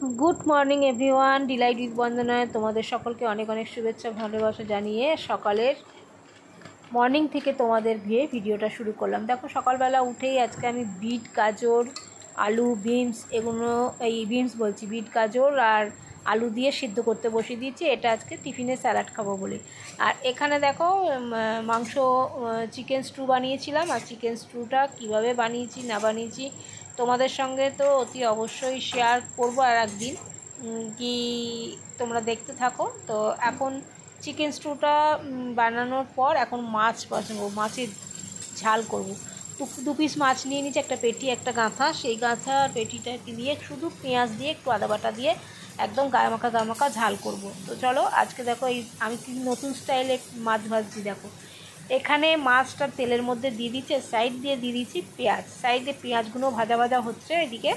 Good morning everyone, delight with বন্দনায় তোমাদের সকলকে অনেক অনেক শুভেচ্ছা ভালোবাসা জানিয়ে সকালের মর্নিং থেকে তোমাদের ভিডিওটা শুরু করলাম। দেখো, সকালবেলা উঠেই আজকে আমি বিট, গাজর, আলু, বিনস, এগুলো বিট, গাজর আর আলু দিয়ে সিদ্ধ করতে বসিয়ে দিয়েছি। এটা আজকে টিফিনে স্যালাড খাবো বলে। আর এখানে দেখো মাংস, চিকেন স্টু বানিয়েছিলাম। আর চিকেন স্টুটা কীভাবে বানিয়েছি না বানিয়েছি তোমাদের সঙ্গে তো অতি অবশ্যই শেয়ার করবো আর একদিন, কি তোমরা দেখতে থাকো। তো এখন চিকেন স্টুটা বানানোর পর এখন মাছ বসাবো, মাছের ঝাল করব। দু পিস মাছ নিয়ে নিচ্ছি, একটা পেটি একটা গাঁথা। সেই গাঁথা আর পেটিটাকে দিয়ে শুধু পেঁয়াজ দিয়ে একটু আদা বাটা দিয়ে একদম গামাকা ঝাল করব। তো চলো আজকে দেখো আমি কি নতুন স্টাইলে মাছ ভাজছি। দেখো, এখানে মাছটা তেলের মধ্যে দিয়ে দিচ্ছে, সাইড দিয়ে দিয়ে দিচ্ছি পেঁয়াজ। সাইডে পেঁয়াজগুলো ভাজা ভাজা হচ্ছে, এদিকে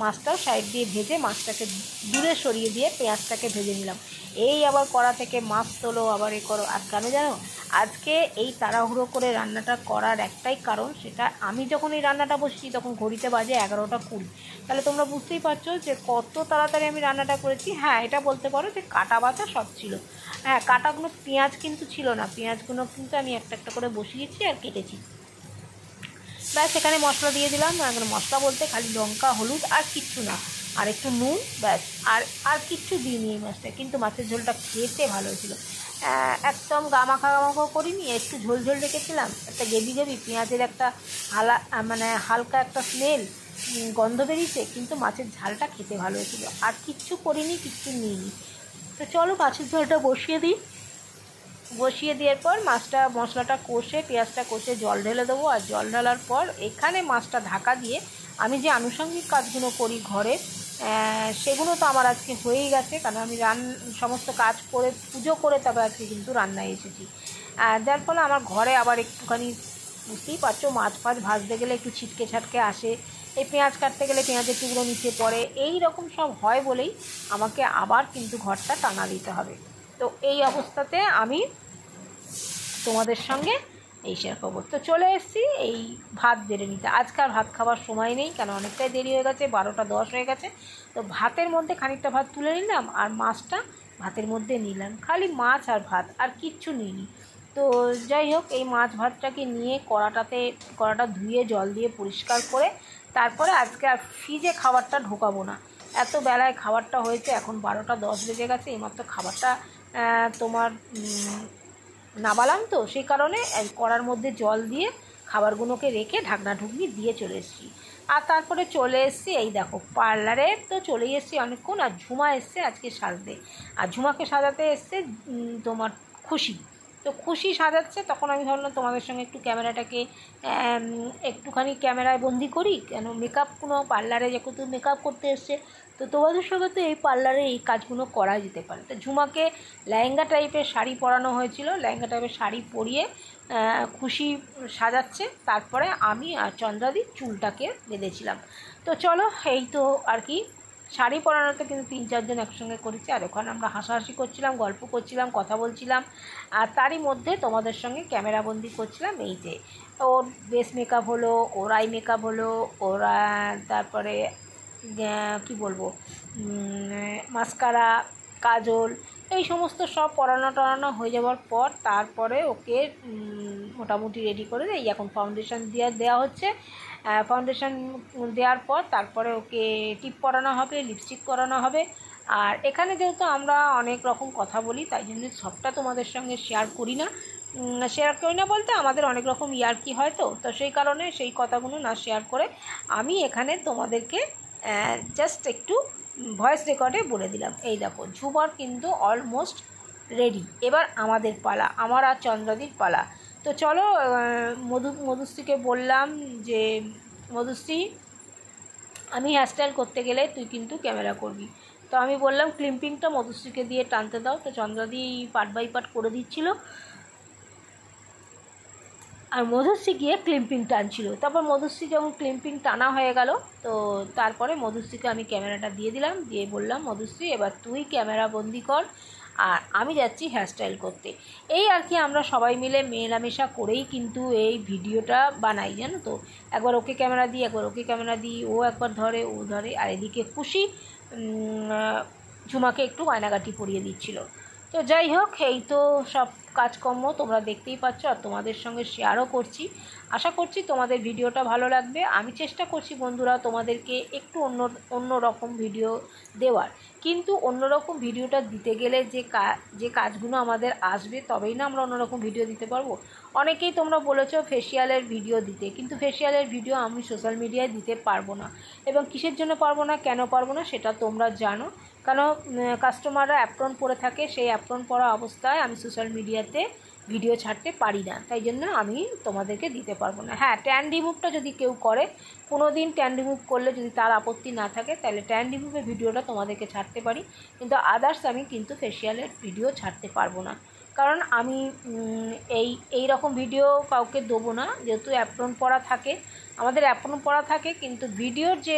মাছটাও সাইড দিয়ে ভেজে মাছটাকে দূরে সরিয়ে দিয়ে পেঁয়াজটাকে ভেজে নিলাম। এই আবার কড়া থেকে মাছ তোলো, আবার এ করো। আর কেন জানো, আজকে এই তাড়াহুড়ো করে রান্নাটা করার একটাই কারণ, সেটা আমি যখন এই রান্নাটা বসছি তখন ঘড়িতে বাজে 11টা 20। তাহলে তোমরা বুঝতেই পারছো যে কত তাড়াতাড়ি আমি রান্নাটা করেছি। হ্যাঁ, এটা বলতে পারো যে কাটা বাটা সব ছিল। হ্যাঁ, কাটাগুলো পেঁয়াজ কিন্তু ছিল না, পেঁয়াজগুলো কিন্তু আমি একটা একটা করে বসিয়েছি আর কেটেছি। ব্যাস, এখানে মশলা দিয়ে দিলাম। মশলা বলতে খালি লঙ্কা, হলুদ আর কিচ্ছু না, আর একটু নুন, ব্যাস। আর কিচ্ছু দিইনি এই মাছটা, কিন্তু মাছের ঝোলটা খেতে ভালো হয়েছিল। একদম গামাখা করিনি, একটু ঝোল ঝোল রেখেছিলাম, একটা গ্রেভি পেঁয়াজের একটা হালকা একটা স্মেল, গন্ধ বেরিয়েছে, কিন্তু মাছের ঝালটা খেতে ভালো হয়েছিল। আর কিচ্ছু করিনি, কিচ্ছু নিইনি। তো চলো মাছের ঝোলটা বসিয়ে দিই। বসিয়ে দেওয়ার পর মশলাটা কষে, পেঁয়াজটা কষে জল ঢেলে দেবো। আর জল ঢালার পর এখানে মাছটা ঢাকা দিয়ে আমি যে আনুষঙ্গিক কাজগুলো করি ঘরে, সেগুলো তো আমার আজকে হয়েই গেছে, কারণ আমি সমস্ত কাজ করে পুজো করে তবে আজকে কিন্তু রান্নায় এসেছি। যার ফলে আমার ঘরে আবার একটুখানি, বুঝতেই পারছো, মাছ ভাজতে গেলে একটু ছিটকে ছাটকে আসে, এই পেঁয়াজ কাটতে গেলে পেঁয়াজের টুকরো নিচে পড়ে, এই রকম সব হয় বলেই আমাকে আবার কিন্তু ঘরটা টানা দিতে হবে। তো এই অবস্থাতে আমি তোমাদের সঙ্গে এই শেয়ার করবো। তো চলে এসেছি এই ভাত বেড়ে নিতে। আজকাল ভাত খাবার সময় নেই, কেন অনেকটাই দেরি হয়ে গেছে, 12টা 10 হয়ে গেছে। তো ভাতের মধ্যে খানিকটা ভাত তুলে নিলাম আর মাছটা ভাতের মধ্যে নিলাম, খালি মাছ আর ভাত, আর কিচ্ছু নিইনি। তো যাই হোক, এই মাছ ভাতটাকে নিয়ে কড়াটা ধুয়ে জল দিয়ে পরিষ্কার করে তারপরে আজকে আর ফ্রিজে খাবারটা ঢোকাবো না। এত বেলায় খাবারটা হয়েছে, এখন 12টা 10 বেজে গেছে, এইমাত্র খাবারটা তোমার নাবালাম। তো সেই কারণে কড়ার মধ্যে জল দিয়ে খাবারগুলোকে রেখে ঢাকনা ঢুকনি দিয়ে চলে এসেছি। আর তারপরে চলে এসেছি, এই দেখো পার্লারে তো চলেই এসেছি অনেকক্ষণ। আর ঝুমা এসছে আজকে সাজতে, আর ঝুমাকে সাজাতে এসছে তোমার খুশি। তো খুশি সাজাচ্ছে, তখন আমি ভাবলাম তোমাদের সঙ্গে একটু ক্যামেরাটাকে একটুখানি ক্যামেরায় বন্দি করি, কেন মেকআপগুলো পার্লারে যেহেতু মেকআপ করতে এসছে, তো তোমাদের সঙ্গে তো এই পার্লারে এই কাজগুলো করা যেতে পারে। তো ঝুমাকে লেহেঙ্গা টাইপের শাড়ি পরানো হয়েছিল, লেহেঙ্গা টাইপের শাড়ি পরিয়ে খুশি সাজাচ্ছে। তারপরে আমি আর চন্দ্রাদি চুলটাকে বেঁধেছিলাম। তো চলো, এই তো আর কি, শাড়ি পরানোতে কিন্তু 3-4 জন একসঙ্গে করেছি। আর ওখানে আমরা হাসাহাসি করছিলাম, গল্প করছিলাম, কথা বলছিলাম, আর তারই মধ্যে তোমাদের সঙ্গে ক্যামেরাবন্দি করছিলাম। এই যে ওর বেস মেকআপ হলো, ওর আই মেকআপ হলো, ওরা তারপরে কি বলবো, মাস্কারা, কাজল, এই সমস্ত সব পরানো হয়ে যাওয়ার পর তারপরে ওকে মোটামুটি রেডি করে এই এখন ফাউন্ডেশন দেওয়া হচ্ছে। ফাউন্ডেশন দেওয়ার পর তারপরে ওকে টিপ পরানো হবে, লিপস্টিক পরানো হবে। আর এখানে যেহেতু আমরা অনেক রকম কথা বলি, তাই জন্য সবটা তোমাদের সঙ্গে শেয়ার করি না বলতে আমাদের অনেক রকম ইয়ার্কি হয়, তো সেই কারণে সেই কথাগুলো না শেয়ার করে আমি এখানে তোমাদেরকে জাস্ট একটু ভয়েস রেকর্ডে বলে দিলাম। এই দেখো, ঝুমার কিন্তু অলমোস্ট রেডি, এবার আমাদের পালা, আমার আর চন্দ্রাদির পালা। তো চলো, মধুশ্রীকে বললাম যে মধুশ্রী, আমি হেয়ারস্টাইল করতে গেলে তুই কিন্তু ক্যামেরা করবি। তো আমি বললাম ক্লিপিংটা মধুশ্রীকে দিয়ে টানতে দাও। তো চন্দ্রাদি পার্ট বাই পার্ট করে দিচ্ছিল, আর মধুশ্রী গিয়ে ক্লিপিং টানছিল। তারপর মধুশ্রী যখন ক্লিপিং টানা হয়ে গেল, তো তারপরে মধুশ্রীকে আমি ক্যামেরাটা দিয়ে দিলাম, দিয়ে বললাম মধুশ্রী এবার তুই ক্যামেরা বন্দি কর, আর আমি যাচ্ছি হেয়ারস্টাইল করতে। এই আর কি, আমরা সবাই মিলে মেলামেশা করেই কিন্তু এই ভিডিওটা বানাই, জানো তো। একবার ওকে ক্যামেরা দিই, একবার ওকে ক্যামেরা দিই, ও একবার ধরে, ও ধরে, আর এদিকে ঝুমাকে একটু গয়নাগাটি পরিয়ে দিচ্ছিল। তো যাই হোক, এই তো সব কাজকর্ম তোমরা দেখতেই পাচ্ছ, আর তোমাদের সঙ্গে শেয়ারও করছি। আশা করছি তোমাদের ভিডিওটা ভালো লাগবে। আমি চেষ্টা করছি বন্ধুরা তোমাদেরকে একটু অন্য রকম ভিডিও দেওয়ার, কিন্তু অন্যরকম ভিডিওটা দিতে গেলে যে কাজগুলো আমাদের আসবে তবেই না আমরা অন্যরকম ভিডিও দিতে পারবো। অনেকেই তোমরা বলেছো ফেসিয়ালের ভিডিও দিতে, কিন্তু ফেসিয়ালের ভিডিও আমি সোশ্যাল মিডিয়ায় দিতে পারবো না। এবং কিসের জন্য পারবো না, কেন পারবো না সেটা তোমরা জানো। কারণ কাস্টমাররা অ্যাপ্রন পরে থাকে, সেই অ্যাপ্রন পরা অবস্থায় আমি সোশ্যাল মিডিয়াতে ভিডিও ছাড়তে পারি না, তাই জন্য আমি তোমাদেরকে দিতে পারবো না। হ্যাঁ, ট্যান রিমুভটা যদি কেউ করে, কোনো দিন ট্যান রিমুভ করলে যদি তার আপত্তি না থাকে, তাহলে ট্যান রিমুভের ভিডিওটা তোমাদেরকে ছাড়তে পারি, কিন্তু আদার্স আমি কিন্তু ফেসিয়ালের ভিডিও ছাড়তে পারবো না। কারণ আমি এই রকম ভিডিও কাউকে দেবো না, যেহেতু অ্যাপ্রন পরা থাকে, আমাদের অ্যাপ্রন পরা থাকে, কিন্তু ভিডিওর যে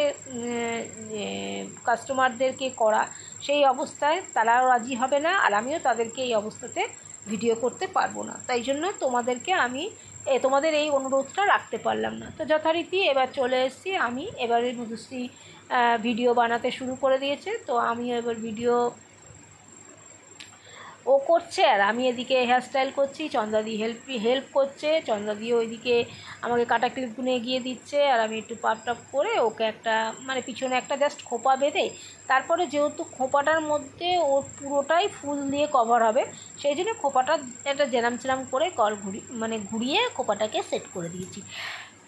কাস্টমারদেরকে করা সেই অবস্থায় তারাও রাজি হবে না, আর আমিও তাদেরকে এই অবস্থাতে ভিডিও করতে পারবো না। তাই জন্য তোমাদেরকে আমি তোমাদের এই অনুরোধটা রাখতে পারলাম না। তো যথারীতি এবার চলে এসেছি আমি, এবারে মধুশ্রী ভিডিও বানাতে শুরু করে দিয়েছে। তো আমি এবার ভিডিও ও করছে, আর আমি এদিকে হেয়ারস্টাইল করছি, চন্দ্রাদি হেল্প করছে, চন্দ্রাদি ওইদিকে আমাকে কাটা ক্লিপগুলো এগিয়ে দিচ্ছে, আর আমি একটু পাপ করে ওকে একটা মানে পিছনে একটা জাস্ট খোপা বেঁধে, তারপরে যেহেতু খোপাটার মধ্যে ওর পুরোটাই ফুল দিয়ে কভার হবে, সেই জন্য খোপাটা একটা জেরাম করে ঘুরিয়ে খোপাটাকে সেট করে দিয়েছি।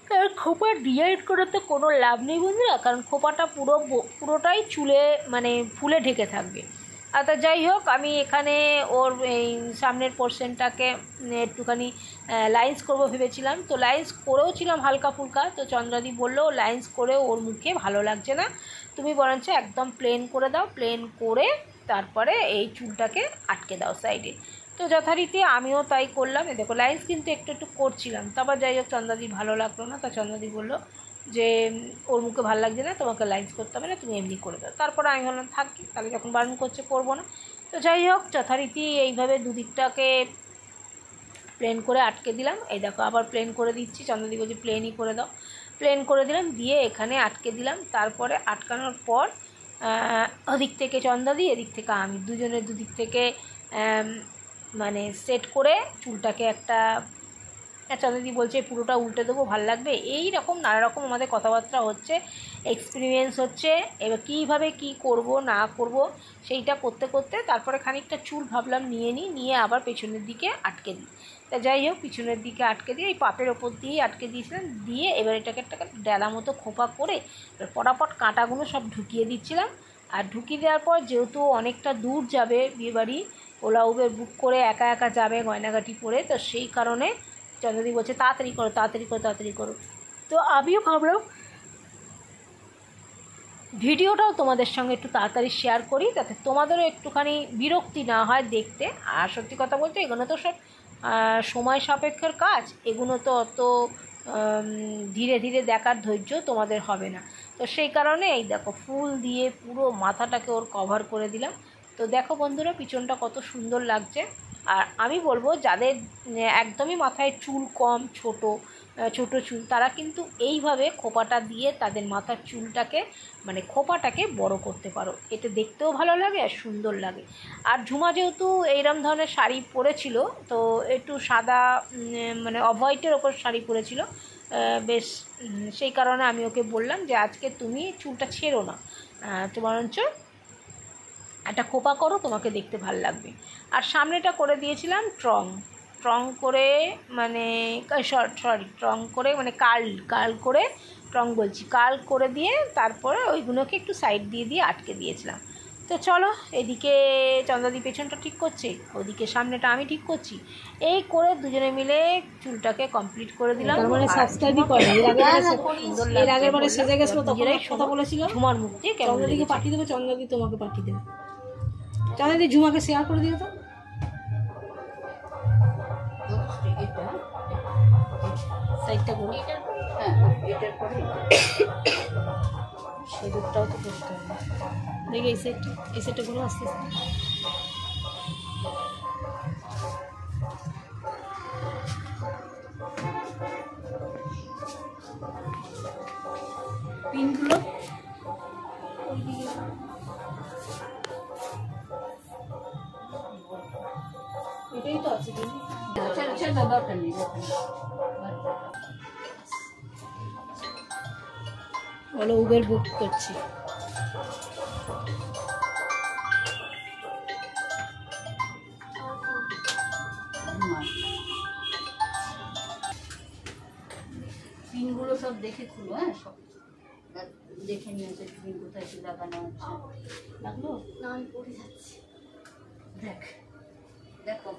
কারণ খোপা ডিজাইন করে তো কোনো লাভ নেই বন্ধুরা, কারণ খোপাটা পুরোটাই চুলে মানে ফুলে ঢেকে থাকবে। তা যাই হোক, আমি এখানে ওর এই সামনের পোর্শনটাকে একটুখানি লাইন্স করব ভেবেছিলাম। তো লাইন্স করেও ছিলাম হালকা ফুলকা। তো চন্দ্রাদি বললো লাইন্স করেও ওর মুখে ভালো লাগছে না, তুমি বরঞ্চ একদম প্লেন করে দাও, প্লেন করে তারপরে এই চুলটাকে আটকে দাও সাইডে। তো যথারীতি আমিও তাই করলাম। দেখো লাইন্স কিন্তু একটু করছিলাম, তারপর যাই হোক চন্দ্রাদি ভালো লাগলো না। তা চন্দ্রাদি বললো যে ওর মুখে ভালো লাগছে না, তোমাকে লাইন্স করতে হবে না, তুমি এমনি করে দাও। তারপরে আমি বললাম থাকি, তাহলে যখন বারণ করছে করবো না। তো যাই হোক যথারীতি এইভাবে দুদিকটাকে প্লেন করে আটকে দিলাম। এই দেখো আবার প্লেন করে দিচ্ছি, চন্দ্রাদি বলছে প্লেনই করে দাও, প্লেন করে দিলাম, দিয়ে এখানে আটকে দিলাম। তারপরে আটকানোর পর ওদিক থেকে চন্দ্রাদি, এদিক থেকে আমি, দুজনের দুদিক থেকে মানে সেট করে চুলটাকে একটা চন্দ্রাদি বলছে পুরোটা উল্টে দেবো, ভালো লাগবে, এই রকম নানা রকম আমাদের কথাবার্তা হচ্ছে, এক্সপিরিয়েন্স হচ্ছে। এবার কীভাবে কি করব না করব সেইটা করতে করতে তারপরে খানিকটা চুল ভাবলাম নিয়ে আবার পেছনের দিকে আটকে দিই। তা যাই হোক পিছনের দিকে আটকে দিয়ে এই পাপের ওপর দিয়েই আটকে দিয়েছিলাম, দিয়ে এবার এটাকে একটা ডেলা মতো খোপা করে এবার পটাপট কাঁটাগুলো সব ঢুকিয়ে দিচ্ছিলাম। আর ঢুকিয়ে দেওয়ার পর যেহেতু অনেকটা দূর যাবে বিয়েবাড়ি, ওলা উবের বুক করে একা একা যাবে গয়নাগাটি পরে, তো সেই কারণে চন্দ্রাদি বলছে তাড়াতাড়ি করো। তো আমিও ভাবলাম ভিডিওটাও তোমাদের সঙ্গে একটু তাড়াতাড়ি শেয়ার করি, যাতে তোমাদেরও একটুখানি বিরক্তি না হয় দেখতে। আর সত্যি কথা বলতে এগুলো তো সব সময় সাপেক্ষের কাজ, এগুলো তো অত ধীরে ধীরে দেখার ধৈর্য তোমাদের হবে না। তো সেই কারণে এই দেখো ফুল দিয়ে পুরো মাথাটাকে ওর কভার করে দিলাম। তো দেখো বন্ধুরা পিছনটা কত সুন্দর লাগছে। আর আমি বলবো যাদের একদমই মাথায় চুল কম, ছোট চুল, তারা কিন্তু এইভাবে খোপাটা দিয়ে তাদের মাথার চুলটাকে মানে খোপাটাকে বড় করতে পারো, এতে দেখতেও ভালো লাগে আর সুন্দর লাগে। আর ঝুমা যেহেতু এইরকম ধরনের শাড়ি পরেছিল, তো একটু সাদা মানে অফ হোয়াইটের ওপর শাড়ি পরেছিল বেশ, সেই কারণে আমি ওকে বললাম যে আজকে তুমি চুলটা ছেড়ো না, বরঞ্চ একটা খোপা করো, তোমাকে দেখতে ভালো লাগবে। আর সামনেটা করে দিয়েছিলাম ট্রং করে মানে ট্রং করে মানে কার্ল করে, কার্ল করে দিয়ে তারপরে ওইগুলোকে একটু সাইড দিয়ে আটকে দিয়েছিলাম। তো চলো এদিকে চন্দ্রাদি পেছনটা ঠিক করছে, ওদিকে সামনেটা আমি ঠিক করছি, এই করে দুজনে মিলে চুলটাকে কমপ্লিট করে দিলাম। মানে সাবস্ক্রাইবই করে এর আগের বারে সেজে গেছিল, তখন কথা বলেছিলাম ঝুমার মুখ দিয়ে চন্দ্রাদিকে পাঠিয়ে দেবে, চন্দ্রাদি তোমাকে পাঠিয়ে দেবে। চন্দ্রাদি ঝুমাকে শেয়ার করে দিও তো, সাইডটা করে সেদুরটাও তো করতে হবে। দেখি এই সাইডটা করে আস্তে আস্তে পিনগুলো তো আছে বলো উবের বুক করছি। পিনগুলো সব দেখে খুলো, হ্যাঁ সব দেখে নিয়েছে পিন কোথায় কি লাগানো হচ্ছে। লাগলো না, আমি পড়ে যাচ্ছি। দেখ দেখো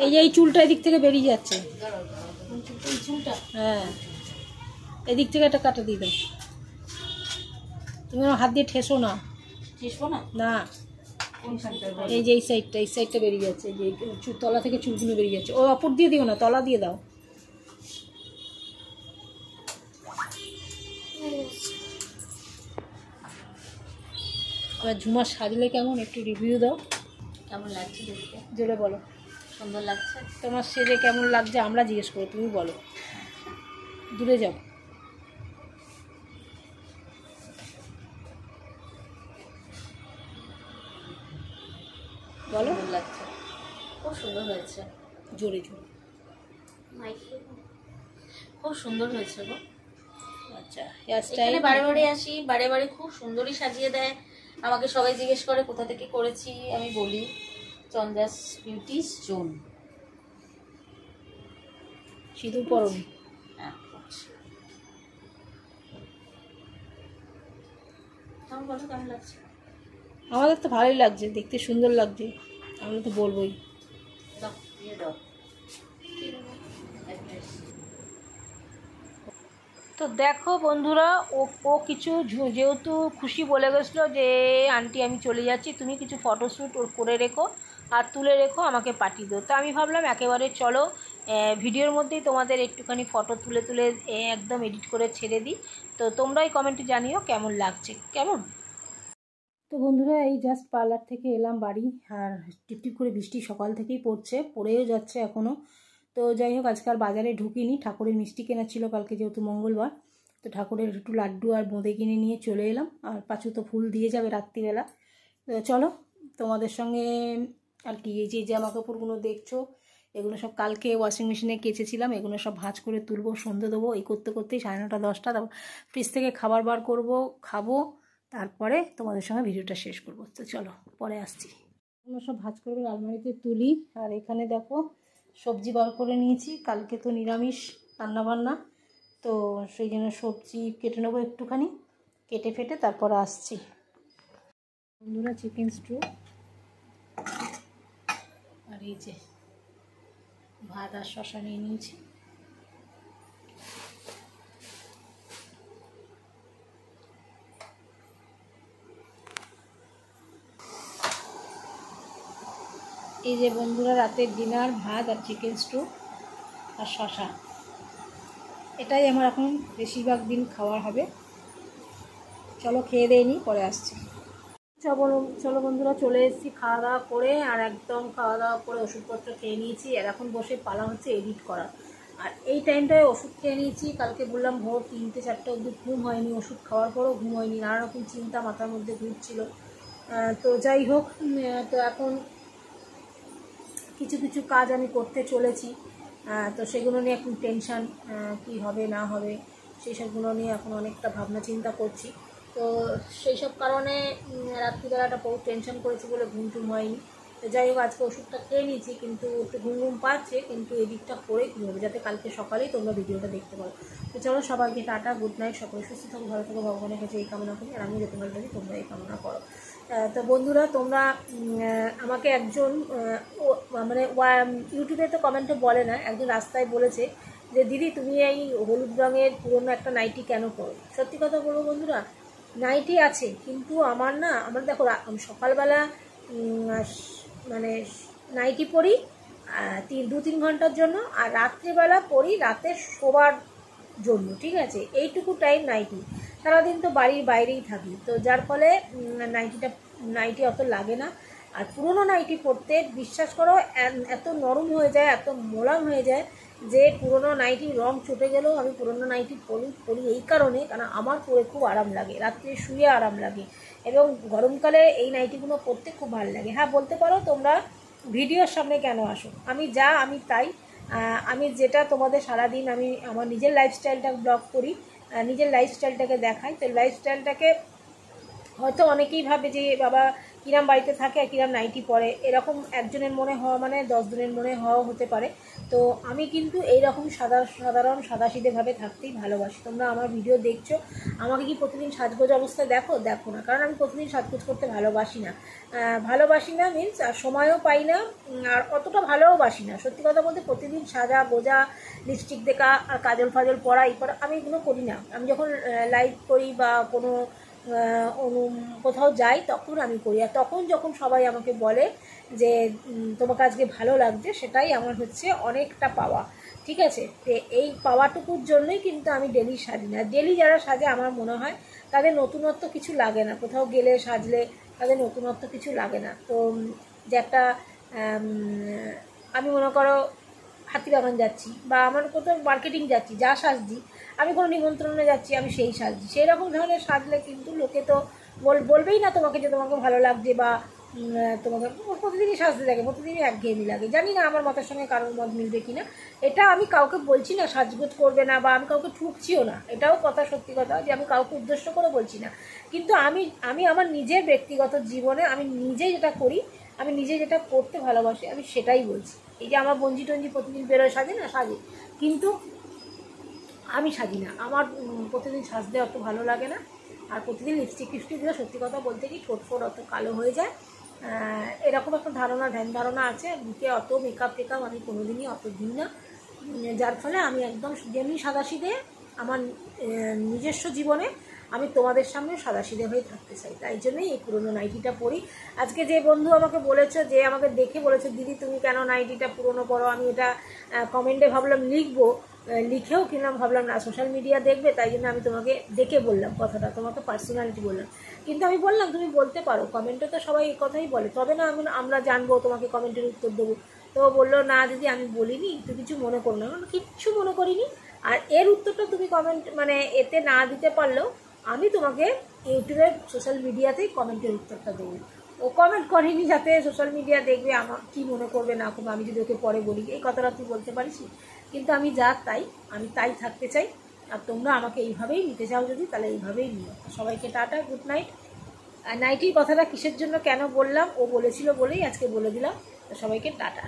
এই যে এই চুলটা এদিক থেকে বেরিয়ে যাচ্ছে, হ্যাঁ এদিক থেকে একটা কাটা দিয়ে দাও। তুমি হাত দিয়ে ঠেসো না, না এই যে এই সাইডটা বেরিয়ে যাচ্ছে, যে তলা থেকে চুলগুলো বেরিয়ে যাচ্ছে। ও অপর দিয়ে দিও না, তলা দিয়ে দাও। এবার ঝুমা সাজলে কেমন একটু রিভিউ দাও। কেমন লাগছে দেখতে? জোরে বলো। সুন্দর লাগছে। তোমার সেজে কেমন লাগছে আমরা জিজ্ঞেস করো, তুমি বলো। দূরে যাও। বলো। সুন্দর লাগছে, খুব সুন্দর হয়েছে। জোরে জোরে। খুব সুন্দর হয়েছে গো। আচ্ছা হেয়ার স্টাইল বারে বারে আসি, বারে বারে খুব সুন্দরই সাজিয়ে দেয় আমাকে। সবাই জিজ্ঞেস করে কোথা থেকে করেছি, আমি বলি চন্দ্রাস বিউটি জোন। সিঁদুর পরনি? হ্যাঁ, বলো কেমন লাগছে? আমাদের তো ভালোই লাগছে, দেখতে সুন্দর লাগছে, আমরা তো বলবোই। তো দেখো বন্ধুরা, ও কিছু যেহেতু খুশি বলে গেছিলো যে আন্টি আমি চলে যাচ্ছি, তুমি কিছু ফটোশ্যুট ওর করে রেখো আর তুলে রেখো, আমাকে পাঠিয়ে দাও। তো আমি ভাবলাম একেবারে চলো ভিডিওর মধ্যেই তোমাদের একটুখানি ফটো তুলে তুলে একদম এডিট করে ছেড়ে দিই। তো তোমরাই কমেন্টে জানিও কেমন লাগছে, কেমন। তো বন্ধুরা এই জাস্ট পার্লার থেকে এলাম বাড়ি, আর টিপটিপ করে বৃষ্টি সকাল থেকেই পড়ছে, পড়েও যাচ্ছে এখনও। তো যাই হোক আজকাল বাজারে ঢুকিনি, ঠাকুরের মিষ্টি কেনা ছিল কালকে যেহেতু মঙ্গলবার। তো ঠাকুরের একটু লাড্ডু আর বোঁদে কিনে নিয়ে চলে এলাম, আর পাঁচু তো ফুল দিয়ে যাবে রাত্রিবেলা। তো চলো তোমাদের সঙ্গে আর কি, এই যে জামা কাপড়গুলো দেখছো এগুলো সব কালকে ওয়াশিং মেশিনে কেচেছিলাম, এগুলো সব ভাঁজ করে তুলবো, সন্ধে দেবো। এই করতে করতেই 9:30 10টা, তারপর ফ্রিজ থেকে খাবার বার করবো, খাবো, তারপরে তোমাদের সঙ্গে ভিডিওটা শেষ করবো। তো চলো পরে আসছি। এগুলো সব ভাঁজ করে আলমারিতে তুলি। আর এখানে দেখো সবজি বার করে নিয়েছি, কালকে তো নিরামিষ রান্নাবান্না, তো সেই জন্য সবজি কেটে নেবো একটুখানি, কেটে ফেটে তারপর আসছি। বন্ধুরা চিকেন স্টু, আর এই যে ভাত আর শশা নিয়ে নিয়েছি। এই যে বন্ধুরা রাতের ডিনার, ভাত আর চিকেন স্টু আর শশা, এটাই আমার এখন বেশিরভাগ দিন খাওয়া হবে। চলো খেয়ে দিয়ে নিই, পরে আসছি। চলো বন্ধুরা চলে এসেছি খাওয়া দাওয়া করে, আর একদম খাওয়া দাওয়া করে ওষুধপত্র খেয়ে নিয়েছি। আর এখন বসে পালা হচ্ছে এডিট করা। আর এই টাইমটায় ওষুধ খেয়ে নিয়েছি, কালকে বললাম ভোর 3টে 4টে অবধি ঘুম হয়নি, ওষুধ খাওয়ার পরও ঘুম হয়নি, নানা রকম চিন্তা মাথার মধ্যে ঘুরছিল। তো যাই হোক, তো এখন কিছু কিছু কাজ আমি করতে চলেছি, তো সেগুলো নিয়ে এখন টেনশান, কি হবে না হবে সেই সবগুলো নিয়ে এখন অনেকটা ভাবনা চিন্তা করছি। তো সেই সব কারণে রাত্রিবেলাটা বহু টেনশন করেছি বলে ঘুম টুম হয়নি। তো যাই হোক আজকে ওষুধটা খেয়ে নিয়েছি, কিন্তু একটু ঘুম পাচ্ছে, কিন্তু এদিকটা করে কী হবে যাতে কালকে সকালেই তোমরা ভিডিওটা দেখতে পারো। তো চলো সবাইকে টাটা, গুড নাইট, সকলে সুস্থ থাকো, ভালো থাকো, ভগবানের কাছে এই কামনা করি, আর আমি যেতে ভালো থাকি তোমরা এই কামনা করো। তো বন্ধুরা তোমরা আমাকে একজন মানে ইউটিউবে তো কমেন্টে বলে না, একজন রাস্তায় বলেছে যে দিদি তুমি এই হলুদ রঙের পুরনো একটা নাইটি কেন পরো। সত্যি কথা বলবো বন্ধুরা, নাইটি আছে, কিন্তু আমার দেখো সকালবেলা মানে নাইটি পরি 2-3 ঘন্টার জন্য, আর রাত্রিবেলা পরি রাতে শোবার জন্য, ঠিক আছে, এইটুকু টাইম নাইটি। সারাদিন তো বাড়ির বাইরেই থাকি, তো যার ফলে নাইটি অত লাগে না। আর পুরনো নাইটি পরতে বিশ্বাস করো এত নরম হয়ে যায়, এত মোলায়েম হয়ে যায় যে পুরনো নাইটির রং চটে গেলেও আমি পুরনো নাইটি পরি এই কারণে, কারণ আমার পরে খুব আরাম লাগে, রাত্রে শুয়ে আরাম লাগে এবং গরমকালে এই নাইটিগুলো পরতে খুব ভালো লাগে। হ্যাঁ, বলতে পারো তোমরা ভিডিওর সামনে কেন আসো, আমি তাই আমি যেটা তোমাদের সারাদিন আমি আমার নিজের লাইফস্টাইলটা ব্লগ করি, নিজের লাইফস্টাইলটাকে দেখাই। তো লাইফস্টাইলটাকে হয়তো অনেকেই ভাবে যে বাবা কিরাম বাড়িতে থাকে আর কিরাম নাইটি পরে, এরকম একজনের মনে হওয়া মানে 10 জনের মনে হওয়াও হতে পারে। তো আমি কিন্তু এইরকম সাধারণ সাদাসিধেভাবে থাকতেই ভালোবাসি। তোমরা আমার ভিডিও দেখছো, আমাকে কি প্রতিদিন সাজগোজ অবস্থায় দেখো না, কারণ আমি প্রতিদিন সাজগোজ করতে ভালোবাসি না মিনস আর সময়ও পাই না, আর অতটা ভালোও বাসি না। সত্যি কথা বলতে প্রতিদিন সাজা গোজা, লিপস্টিক দেখা আর কাজল ফাজল পরা আমি এগুলো করি না। আমি যখন লাইভ করি বা কোনো কোথাও যাই তখন আমি করি, আর তখন যখন সবাই আমাকে বলে যে তোমাকে আজকে ভালো লাগছে, সেটাই আমার হচ্ছে অনেকটা পাওয়া। ঠিক আছে, তো এই পাওয়াটুকুর জন্যই কিন্তু আমি ডেলি সাজি না। ডেলি যারা সাজে আমার মনে হয় তাদের নতুনত্ব কিছু লাগে না, কোথাও গেলে সাজলে তাদের নতুনত্ব কিছু লাগে না। তো যে একটা আমি মনে করো হাতিবাগান যাচ্ছি বা আমার কোথাও মার্কেটিং যাচ্ছি, যা সাজছি, আমি কোনো নিমন্ত্রণে যাচ্ছি আমি সেই সাজছি, সেই রকম ধরনের সাজলে কিন্তু লোকে তো বলবেই না তোমাকে যে তোমাকে ভালো লাগছে বা তোমাকে প্রতিদিনই সাজতে লাগে, প্রতিদিনই একঘেয়েমি লাগে। জানি না আমার মতের সঙ্গে কারোর মত মিলবে কি না, এটা আমি কাউকে বলছি না সাজগোজ করবে না, বা আমি কাউকে ঠুকছিও না, এটাও কথা, সত্যি কথা যে আমি কাউকে উদ্দেশ্য করে বলছি না। কিন্তু আমি আমার নিজের ব্যক্তিগত জীবনে আমি নিজে যেটা করি, আমি নিজে যেটা করতে ভালোবাসি, আমি সেটাই বলছি। এই যে আমার বঞ্জি টঞ্জি প্রতিদিন বেরোয় সাজে না, সাজে, কিন্তু আমি সাজি না। আমার প্রতিদিন সাজতে অত ভালো লাগে না, আর প্রতিদিন লিপস্টিক দিলে সত্যি কথা বলতে কি ঠোঁট অত কালো হয়ে যায়, এরকম একটা ধ্যান ধারণা আছে। বুকে অত মেকআপ টেকআপ আমি কোনোদিনই অত দিই না, যার ফলে আমি একদম যেমনি সাদাসিধে আমার নিজস্ব জীবনে আমি তোমাদের সামনে সাদাসিধে হয়ে থাকতে চাই, তাই জন্যই এই পুরনো নাইটিটা পরি। আজকে যে বন্ধু আমাকে বলেছো, যে আমাকে দেখে বলেছো দিদি তুমি কেন নাইটিটা পুরনো পরো, আমি এটা কমেন্টে ভাবলাম লিখেও কিনলাম, ভাবলাম না সোশ্যাল মিডিয়া দেখবে, তাই জন্য আমি তোমাকে দেখে বললাম কথাটা, তোমাকে পার্সোনালিটি বললাম। কিন্তু আমি বললাম তুমি বলতে পারো, কমেন্টে তো সবাই এই কথাই বলে, তবে না আমরা জানবো, তোমাকে কমেন্টের উত্তর দেবো। তো বললো না দিদি আমি বলিনি, তুই কিছু মনে করো না, কিচ্ছু মনে করিনি। আর এর উত্তরটা তুমি কমেন্ট মানে এতে না দিতে পারলেও আমি তোমাকে ইউটিউবের সোশ্যাল মিডিয়াতেই কমেন্টের উত্তরটা দেবো। ও কমেন্ট করেনি যাতে সোশ্যাল মিডিয়া দেখবে আমার কী মনে করবে না করবে, আমি যদি ওকে পরে বলি, এই কথাটা তুই বলতে পারিস। কিন্তু আমি আমি তাই থাকতে চাই, আর তোমরা আমাকে এইভাবেই নিতে চাও যদি, তাহলে এইভাবেই নিও। সবাইকে টাটা, গুড নাইট। আর নাইটির কথাটা কিসের জন্য কেন বললাম, ও বলেছিল বলেই আজকে বলে দিলাম। সবাইকে টাটা।